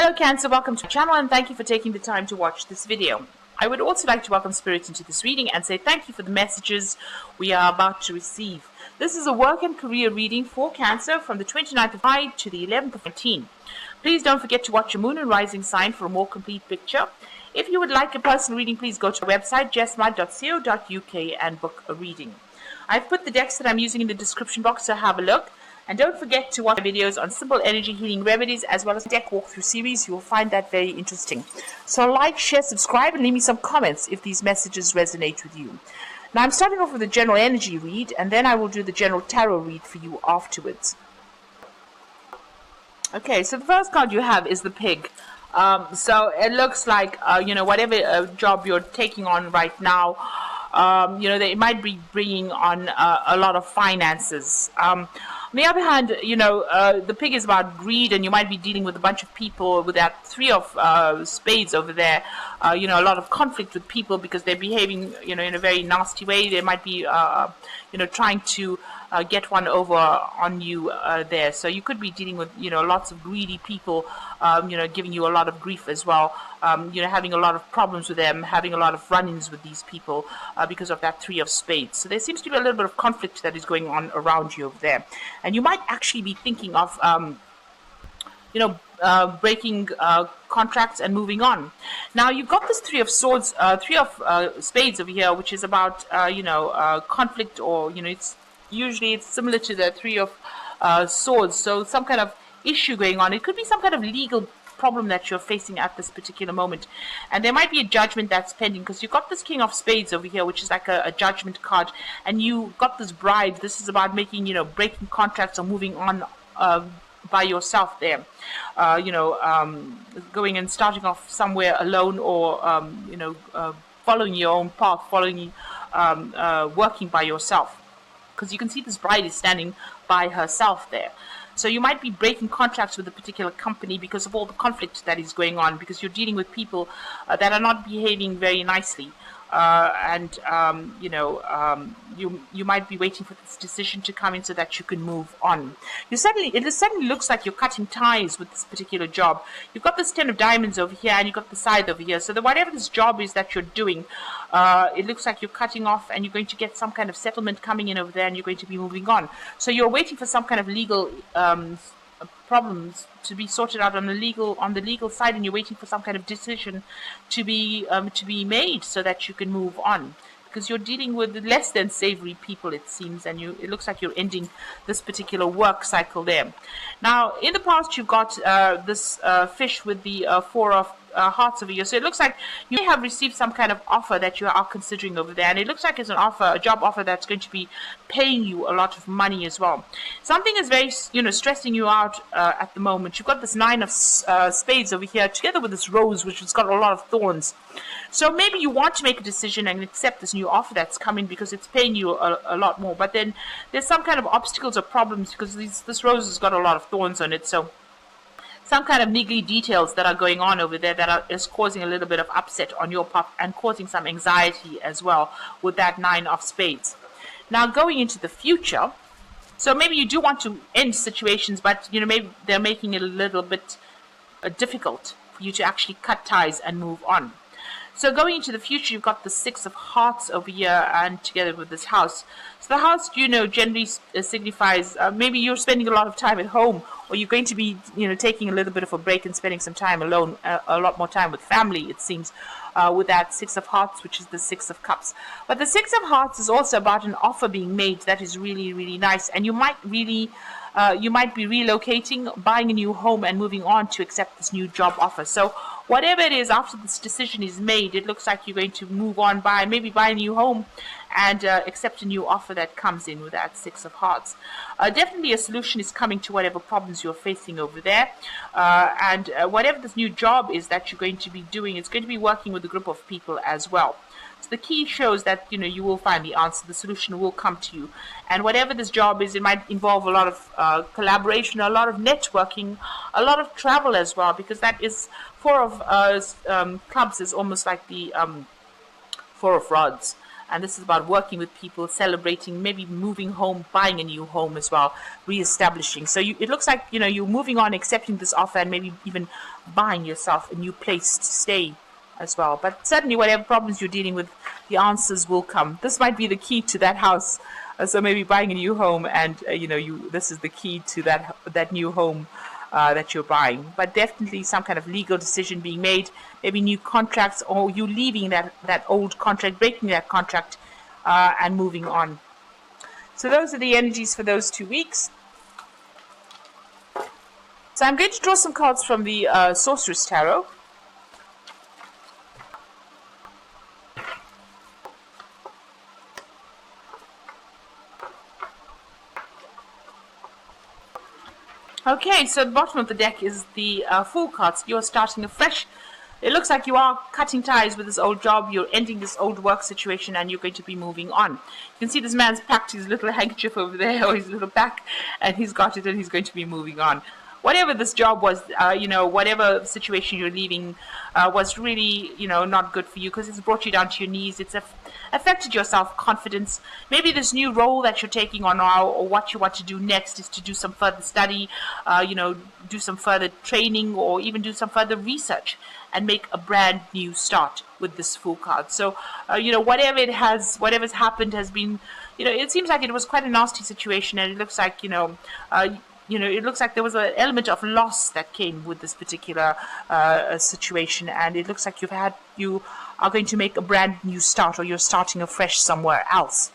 Hello Cancer, welcome to my channel and thank you for taking the time to watch this video. I would also like to welcome Spirit into this reading and say thank you for the messages we are about to receive. This is a work and career reading for Cancer from the 29th of July to the 11th of 19. Please don't forget to watch your moon and rising sign for a more complete picture. If you would like a personal reading, please go to our website jessmud.co.uk and book a reading. I've put the decks that I'm using in the description box, so have a look. And don't forget to watch my videos on simple energy healing remedies as well as deck walkthrough series. You will find that very interesting. So like, share, subscribe, and leave me some comments if these messages resonate with you. Now I'm starting off with a general energy read, and then I will do the general tarot read for you afterwards. Okay, so the first card you have is the pig. So it looks like, whatever job you're taking on right now, they might be bringing on a lot of finances. On the other hand, the pig is about greed, and you might be dealing with a bunch of people with that three of spades over there. A lot of conflict with people because they're behaving, in a very nasty way. They might be, trying to get one over on you there. So you could be dealing with, lots of greedy people, giving you a lot of grief as well. Having a lot of problems with them, having a lot of run-ins with these people because of that three of spades. So there seems to be a little bit of conflict that is going on around you over there. And you might actually be thinking of, breaking contracts and moving on. Now you've got this three of swords, three of spades over here, which is about, conflict, or, it's similar to the three of swords. So some kind of issue going on. It could be some kind of legal problem that you're facing at this particular moment, and there might be a judgment that's pending because you've got this king of spades over here, which is like a judgment card, and you got this bride. This is about making, breaking contracts or moving on by yourself there, going and starting off somewhere alone, or following your own path, working by yourself, because you can see this bride is standing by herself there. So you might be breaking contracts with a particular company because of all the conflict that is going on, because you're dealing with people that are not behaving very nicely. You might be waiting for this decision to come in so that you can move on. It suddenly looks like you're cutting ties with this particular job. You've got this 10 of diamonds over here, and you've got the scythe over here. So whatever this job is that you're doing, it looks like you're cutting off, and you're going to get some kind of settlement coming in over there, and you're going to be moving on. So you're waiting for some kind of legal problems to be sorted out on the legal side, and you're waiting for some kind of decision to be made so that you can move on, because you're dealing with less than savory people, it seems, and it looks like you're ending this particular work cycle there. Now in the past you've got this fish with the four of hearts over here. So it looks like you may have received some kind of offer that you are considering over there, and it looks like it's a job offer that's going to be paying you a lot of money as well. Something is very, stressing you out at the moment. You've got this 9 of spades over here together with this rose, which has got a lot of thorns. So maybe you want to make a decision and accept this new offer that's coming because it's paying you a lot more, but then there's some kind of obstacles or problems because this rose has got a lot of thorns on it. So some kind of niggly details that are going on over there that is causing a little bit of upset on your part and causing some anxiety as well with that 9 of spades. Now going into the future, so maybe you do want to end situations, but maybe they're making it a little bit difficult for you to actually cut ties and move on. So going into the future, you've got the 6 of hearts over here and together with this house. So the house, generally signifies maybe you're spending a lot of time at home, or you're going to be, taking a little bit of a break and spending some time alone, a lot more time with family, it seems, with that 6 of hearts, which is the 6 of cups. But the 6 of hearts is also about an offer being made that is really, really nice, and you might really you might be relocating, buying a new home, and moving on to accept this new job offer. So whatever it is, after this decision is made, it looks like you're going to move on, maybe buy a new home and accept a new offer that comes in with that 6 of hearts. Definitely a solution is coming to whatever problems you're facing over there. Whatever this new job is that you're going to be doing, it's going to be working with a group of people as well. So the key shows that you will find the answer. The solution will come to you, and whatever this job is, it might involve a lot of collaboration, a lot of networking, a lot of travel as well, because that is 4 of clubs is almost like the 4 of rods. and this is about working with people, celebrating, maybe moving home, buying a new home as well, re-establishing. So it looks like, you know, you're moving on, accepting this offer, and maybe even buying yourself a new place to stay as well. But certainly whatever problems you're dealing with, the answers will come. This might be the key to that house. So maybe buying a new home, and you know, this is the key to that new home that you're buying. But definitely some kind of legal decision being made, maybe new contracts, or you leaving that old contract, breaking that contract, and moving on. So those are the energies for those 2 weeks. So I'm going to draw some cards from the Sorceress Tarot. Okay, so the bottom of the deck is the Fool cards. You're starting afresh. It looks like you are cutting ties with this old job. You're ending this old work situation, and you're going to be moving on. You can see this man's packed his little handkerchief over there, or his little pack, and he's got it, and he's going to be moving on. Whatever this job was, you know, whatever situation you're leaving was really, you know, not good for you, because it's brought you down to your knees. It's affected your self-confidence. Maybe this new role that you're taking on now, or what you want to do next, is to do some further study, you know, do some further training, or even do some further research and make a brand new start with this Fool card. So, you know, whatever's happened has been, you know, it seems like it was quite a nasty situation, and it looks like, you know, it looks like there was an element of loss that came with this particular situation, and it looks like you are going to make a brand new start, or you're starting afresh somewhere else.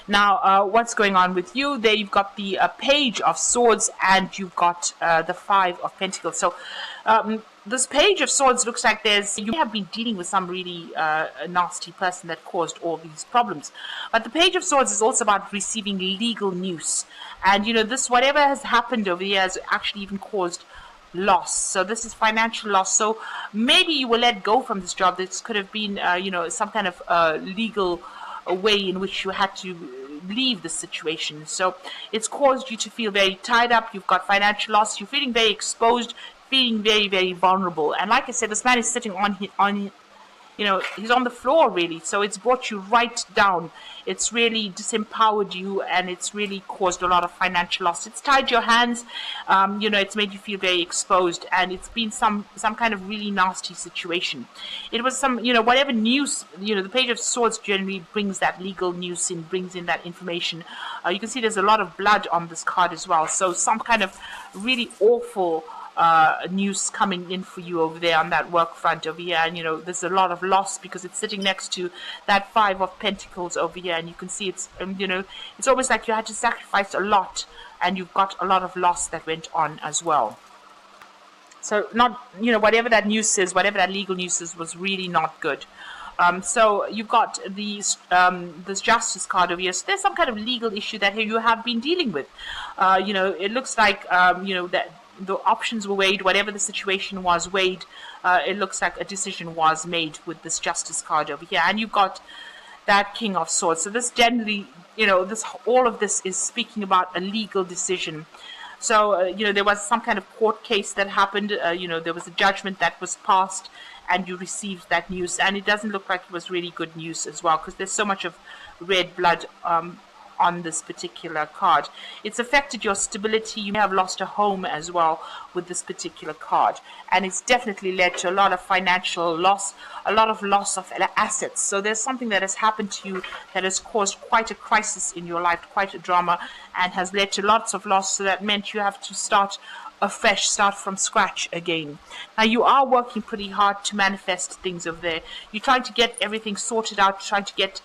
Now, what's going on with you? There you've got the Page of Swords, and you've got the Five of Pentacles. So this Page of Swords looks like you have been dealing with some really nasty person that caused all these problems. But the Page of Swords is also about receiving legal news. And, you know, whatever has happened over here has actually even caused loss. So this is financial loss. So maybe you will let go from this job. This could have been, you know, some kind of legal way in which you had to leave the situation. So it's caused you to feel very tied up. You've got financial loss. You're feeling very exposed, feeling very, very vulnerable. And like I said, this man is sitting on you know, he's on the floor, really. So it's brought you right down. It's really disempowered you, and it's really caused a lot of financial loss. It's tied your hands. You know, it's made you feel very exposed, and it's been some kind of really nasty situation. It was some, you know, whatever news, you know, the Page of Swords generally brings that legal news in, brings in that information. You can see there's a lot of blood on this card as well. So some kind of really awful news coming in for you over there on that work front over here. And, you know, there's a lot of loss because it's sitting next to that Five of Pentacles over here, and you can see it's, you know, it's almost like you had to sacrifice a lot, and you've got a lot of loss that went on as well. So not, you know, whatever that news is, whatever that legal news is, was really not good. So you've got this Justice card over here. So there's some kind of legal issue that you have been dealing with. You know, it looks like, you know, that the options were weighed, whatever the situation was weighed. It looks like a decision was made with this Justice card over here. And you've got that King of Swords. So this generally, you know, all of this is speaking about a legal decision. So, you know, there was some kind of court case that happened. You know, there was a judgment that was passed, and you received that news. And it doesn't look like it was really good news as well, because there's so much of red blood on this particular card. It's affected your stability. You may have lost a home as well with this particular card, and it's definitely led to a lot of financial loss, a lot of loss of assets. So there's something that has happened to you that has caused quite a crisis in your life, quite a drama, and has led to lots of loss. So that meant you have to start afresh, start from scratch again. Now you are working pretty hard to manifest things over there. You're trying to get everything sorted out, trying to get,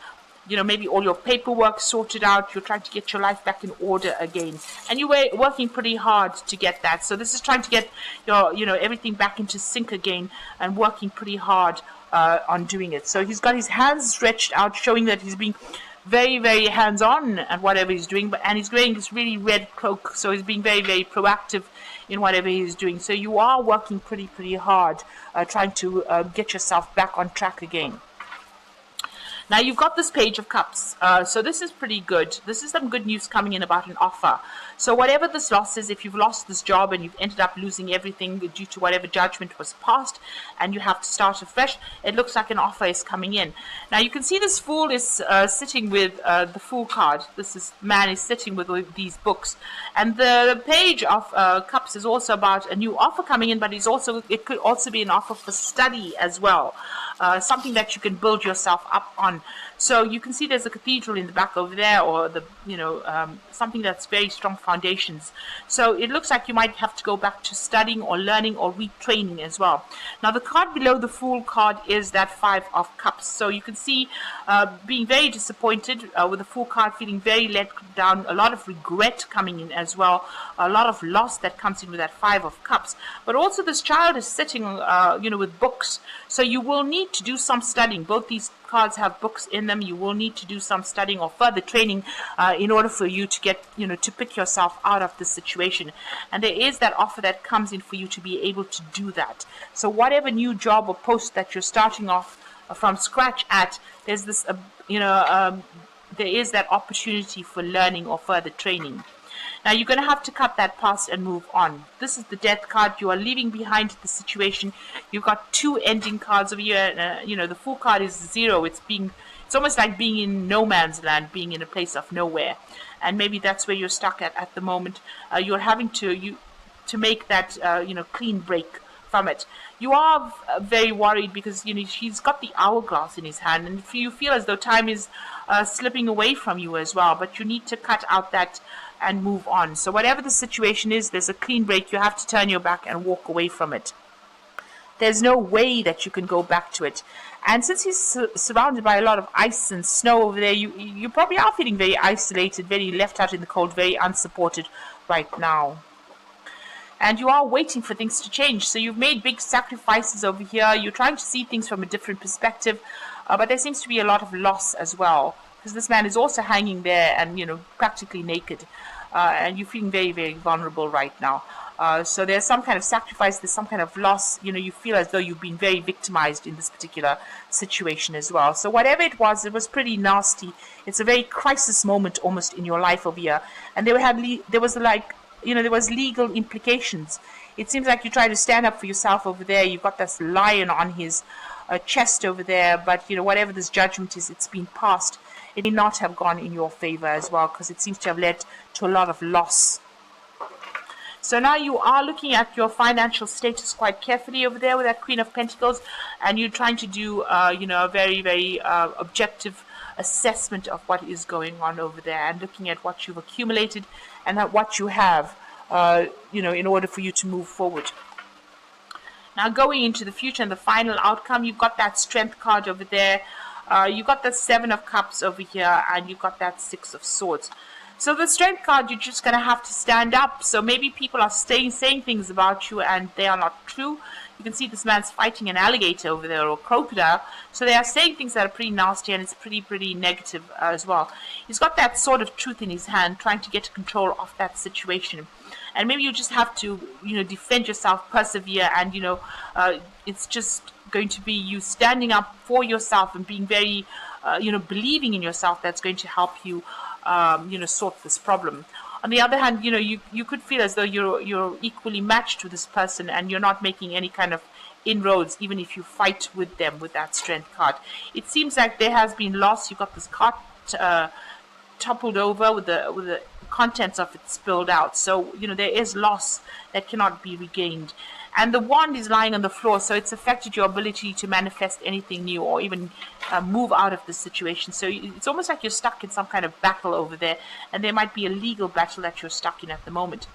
you know, maybe all your paperwork sorted out. You're trying to get your life back in order again, and you were working pretty hard to get that. So this is trying to get your, you know, everything back into sync again, and working pretty hard on doing it. So he's got his hands stretched out, showing that he's being very, very hands-on at whatever he's doing, and he's wearing this really red cloak, so he's being very, very proactive in whatever he's doing. So you are working pretty hard, trying to get yourself back on track again. Now you've got this Page of Cups, so this is pretty good. This is some good news coming in about an offer. So whatever this loss is, if you've lost this job and you've ended up losing everything due to whatever judgment was passed and you have to start afresh, it looks like an offer is coming in. Now you can see this Fool is sitting with the Fool card. This man is sitting with these books. And the Page of Cups is also about a new offer coming in, but it could also be an offer for study as well. Something that you can build yourself up on. So you can see there's a cathedral in the back over there, or something that's very strong foundations. So it looks like you might have to go back to studying or learning or retraining as well. Now the card below the Fool card is that Five of Cups. So you can see being very disappointed with the Fool card, feeling very let down, a lot of regret coming in as well, a lot of loss that comes in with that Five of Cups. But also this child is sitting with books. So you will need to do some studying. Both these cards have books in them. You will need to do some studying or further training in order for you to get, to pick yourself out of this situation. And there is that offer that comes in for you to be able to do that. So whatever new job or post that you're starting off from scratch at, there's this, there is that opportunity for learning or further training. Now you're going to have to cut that past and move on. This is the Death card. You are leaving behind the situation. You've got two ending cards over here. The Fool card is 0. It's almost like being in no man's land, being in a place of nowhere. And maybe that's where you're stuck at the moment. You're having to make that clean break from it. You are very worried because he's got the hourglass in his hand, and you feel as though time is slipping away from you as well. But you need to cut out that and move on. So whatever the situation is, there's a clean break. You have to turn your back and walk away from it. There's no way that you can go back to it. And since he's surrounded by a lot of ice and snow over there, you probably are feeling very isolated, very left out in the cold, very unsupported right now. And you are waiting for things to change. So you've made big sacrifices over here. You're trying to see things from a different perspective. But there seems to be a lot of loss as well, because this man is also hanging there and, practically naked. And you're feeling very, very vulnerable right now. So there's some kind of sacrifice, there's some kind of loss. You feel as though you've been very victimized in this particular situation as well. So whatever it was pretty nasty. It's a very crisis moment almost in your life over here. And there was legal implications. It seems like you try to stand up for yourself over there. You've got this lion on his chest over there. But, whatever this judgment is, it's been passed. It may not have gone in your favor as well, because it seems to have led to a lot of loss. So now you are looking at your financial status quite carefully over there with that Queen of Pentacles, and you're trying to do, a very, very objective assessment of what is going on over there, and looking at what you've accumulated and at what you have, in order for you to move forward. Now going into the future and the final outcome, you've got that Strength card over there. You got the Seven of Cups over here, and you got that Six of Swords. So the Strength card, you're just going to have to stand up. So maybe people are saying things about you and they are not true. You can see this man's fighting an alligator over there, or a crocodile. So they are saying things that are pretty nasty, and it's pretty negative as well. He's got that Sword of Truth in his hand, trying to get control of that situation. And maybe you just have to, defend yourself, persevere, and, it's just going to be you standing up for yourself and being very, believing in yourself. That's going to help you, sort this problem. On the other hand, you could feel as though you're equally matched with this person, and you're not making any kind of inroads, even if you fight with them with that Strength card. It seems like there has been loss. You've got this cart toppled over with the contents of it spilled out. So, there is loss that cannot be regained. And the wand is lying on the floor, so it's affected your ability to manifest anything new or even move out of the situation. So it's almost like you're stuck in some kind of battle over there, and there might be a legal battle that you're stuck in at the moment.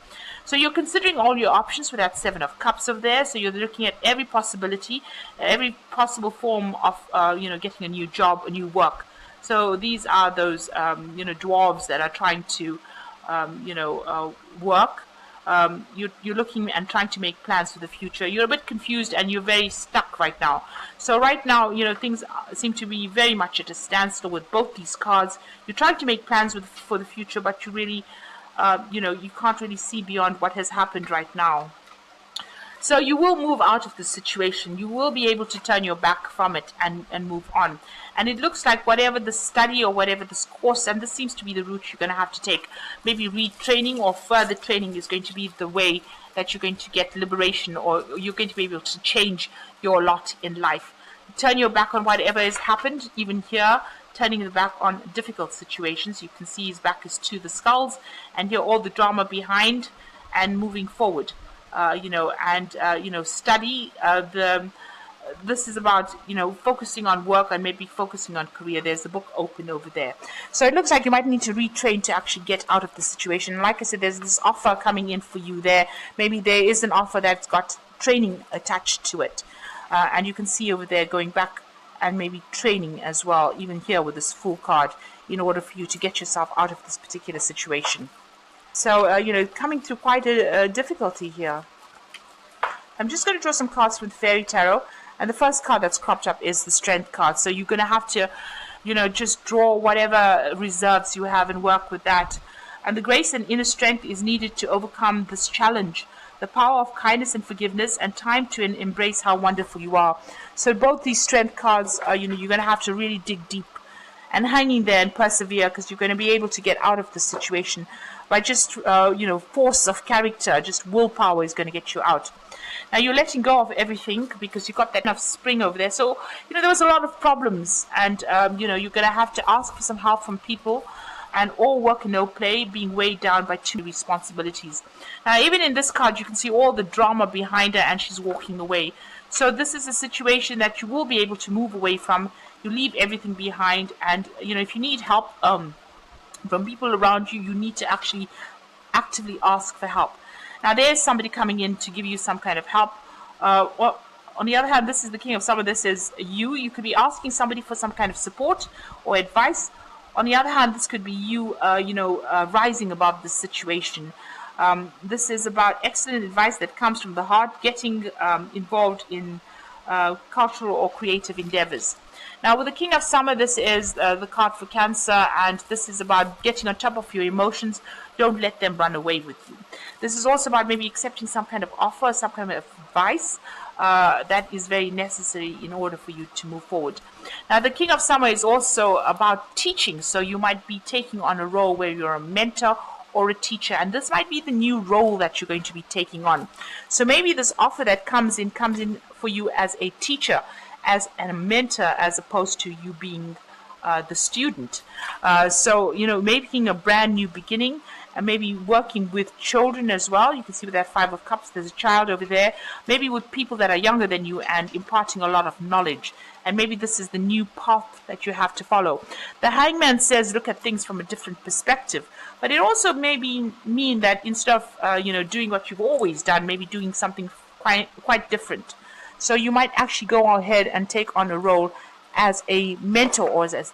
So you're considering all your options with that Seven of Cups over there. So you're looking at every possibility, every possible form of, getting a new job, a new work. So these are those, dwarves that are trying to, work. You're looking and trying to make plans for the future. You're a bit confused and you're very stuck right now. So right now, things seem to be very much at a standstill with both these cards. You're trying to make plans for the future, but you really, you can't really see beyond what has happened right now. So you will move out of the situation. You will be able to turn your back from it and move on. And it looks like whatever the study or whatever this course, and this seems to be the route you're going to have to take, maybe retraining or further training is going to be the way that you're going to get liberation, or you're going to be able to change your lot in life. Turn your back on whatever has happened, even here, turning the back on difficult situations. You can see his back is to the skulls, and here all the drama behind, and moving forward. Study this is about, focusing on work and maybe focusing on career. There's the book open over there. So it looks like you might need to retrain to actually get out of the situation. And like I said, there's this offer coming in for you there. Maybe there is an offer that's got training attached to it. And you can see over there going back and maybe training as well, even here with this Fool card, in order for you to get yourself out of this particular situation. So, coming through quite a difficulty here. I'm just going to draw some cards from the Fairy Tarot. And the first card that's cropped up is the Strength card. So you're going to have to, just draw whatever reserves you have and work with that. And the grace and inner strength is needed to overcome this challenge. The power of kindness and forgiveness, and time to embrace how wonderful you are. So both these Strength cards are, you're going to have to really dig deep and hanging there and persevere, because you're going to be able to get out of the situation by just, force of character. Just willpower is going to get you out. Now you're letting go of everything because you've got that enough spring over there. So, there was a lot of problems, and, you're going to have to ask for some help from people, and all work and no play, being weighed down by too many responsibilities. Now, even in this card, you can see all the drama behind her, and she's walking away. So this is a situation that you will be able to move away from. You leave everything behind, and, if you need help from people around you, you need to actually actively ask for help. Now, there's somebody coming in to give you some kind of help. Or on the other hand, this is the King of Summer. This is you. You could be asking somebody for some kind of support or advice. On the other hand, this could be you, rising above the situation. This is about excellent advice that comes from the heart, getting involved in cultural or creative endeavors. Now, with the King of Summer, this is the card for Cancer, and this is about getting on top of your emotions. Don't let them run away with you. This is also about maybe accepting some kind of offer, some kind of advice that is very necessary in order for you to move forward. Now, the King of Summer is also about teaching, so you might be taking on a role where you're a mentor or a teacher, and this might be the new role that you're going to be taking on. So maybe this offer that comes in for you as a teacher, as a mentor, as opposed to you being the student. Making a brand new beginning, and maybe working with children as well. You can see with that Five of Cups, there's a child over there. Maybe with people that are younger than you and imparting a lot of knowledge. And maybe this is the new path that you have to follow. The Hangman says look at things from a different perspective. But it also may mean that instead of doing what you've always done, maybe doing something quite different. So you might actually go ahead and take on a role as a mentor or as a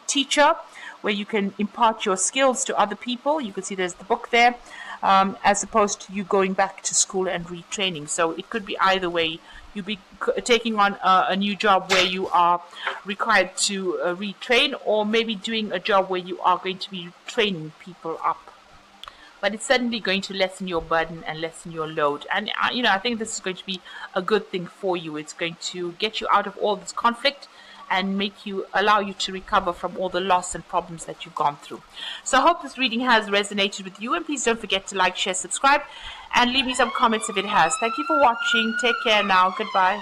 teacher, where you can impart your skills to other people. You can see there's the book there, as opposed to you going back to school and retraining. So it could be either way. You'll be taking on a new job where you are required to retrain, or maybe doing a job where you are going to be training people up. But it's certainly going to lessen your burden and lessen your load. And, I think this is going to be a good thing for you. It's going to get you out of all this conflict and allow you to recover from all the loss and problems that you've gone through. So I hope this reading has resonated with you, and please don't forget to like, share, subscribe, and leave me some comments if it has. Thank you for watching. Take care now. Goodbye.